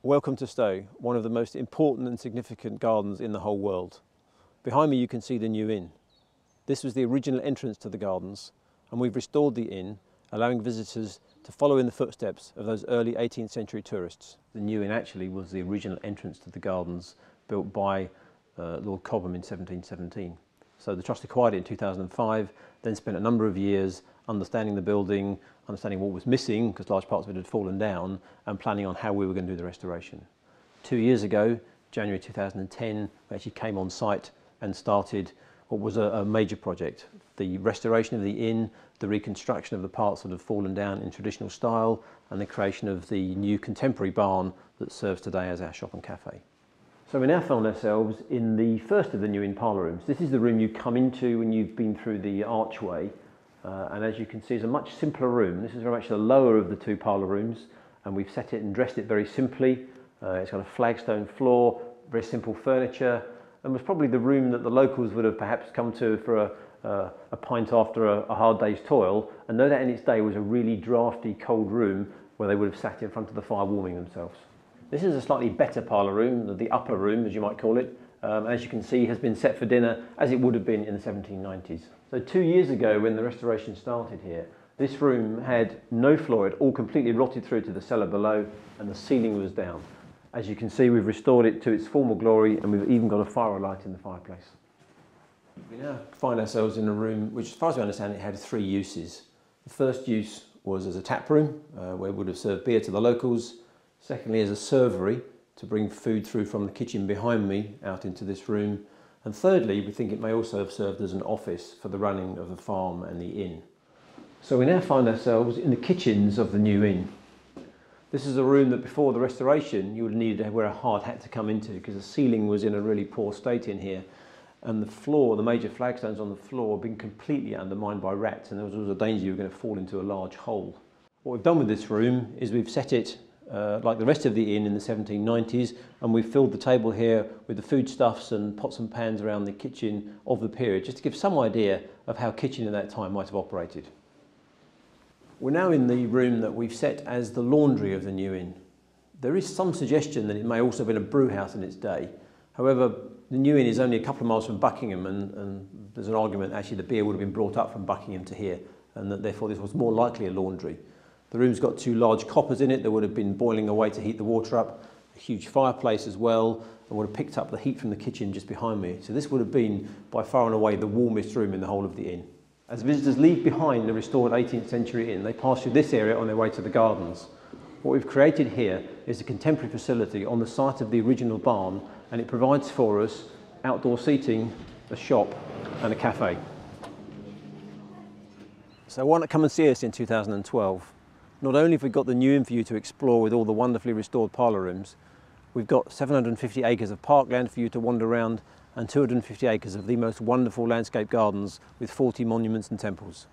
Welcome to Stowe, one of the most important and significant gardens in the whole world. Behind me you can see the new inn. This was the original entrance to the gardens, and we've restored the inn, allowing visitors to follow in the footsteps of those early 18th century tourists. The new inn actually was the original entrance to the gardens built by Lord Cobham in 1717. So the Trust acquired it in 2005, then spent a number of years understanding the building, understanding what was missing because large parts of it had fallen down, and planning on how we were going to do the restoration. 2 years ago, January 2010, we actually came on site and started what was a major project. The restoration of the inn, the reconstruction of the parts that had fallen down in traditional style, and the creation of the new contemporary barn that serves today as our shop and cafe. So we now found ourselves in the first of the new inn Parlor Rooms. This is the room you come into when you've been through the archway, and as you can see, it's a much simpler room. This is very much the lower of the two Parlor Rooms, and we've set it and dressed it very simply. It's got a flagstone floor, very simple furniture, and was probably the room that the locals would have perhaps come to for a pint after a hard day's toil, and no doubt in its day was a really drafty, cold room where they would have sat in front of the fire warming themselves. This is a slightly better parlour room, the upper room as you might call it. As you can see, has been set for dinner as it would have been in the 1790s. So 2 years ago when the restoration started here, this room had no floor, it all completely rotted through to the cellar below and the ceiling was down. As you can see, we've restored it to its former glory, and we've even got a firelight in the fireplace. We now find ourselves in a room which, as far as I understand it, had 3 uses. The first use was as a tap room, where we would have served beer to the locals. Secondly, as a servery, to bring food through from the kitchen behind me out into this room. And thirdly, we think it may also have served as an office for the running of the farm and the inn. So we now find ourselves in the kitchens of the new inn. This is a room that before the restoration you would have needed to wear a hard hat to come into, because the ceiling was in a really poor state in here, and the floor, the major flagstones on the floor, had been completely undermined by rats, and there was always a danger you were going to fall into a large hole. What we've done with this room is we've set it like the rest of the inn in the 1790s, and we've filled the table here with the foodstuffs and pots and pans around the kitchen of the period, just to give some idea of how kitchen at that time might have operated. We're now in the room that we've set as the laundry of the new inn. There is some suggestion that it may also have been a brew house in its day. However, the new inn is only a couple of miles from Buckingham, and there's an argument actually the beer would have been brought up from Buckingham to here, and that therefore this was more likely a laundry. The room's got 2 large coppers in it that would have been boiling away to heat the water up, a huge fireplace as well, and would have picked up the heat from the kitchen just behind me. So this would have been by far and away the warmest room in the whole of the inn. As visitors leave behind the restored 18th century inn, they pass through this area on their way to the gardens. What we've created here is a contemporary facility on the site of the original barn, and it provides for us outdoor seating, a shop and a cafe. So why not come and see us in 2012? Not only have we got the new inn for you to explore with all the wonderfully restored parlour rooms, we've got 750 acres of parkland for you to wander around, and 250 acres of the most wonderful landscape gardens with 40 monuments and temples.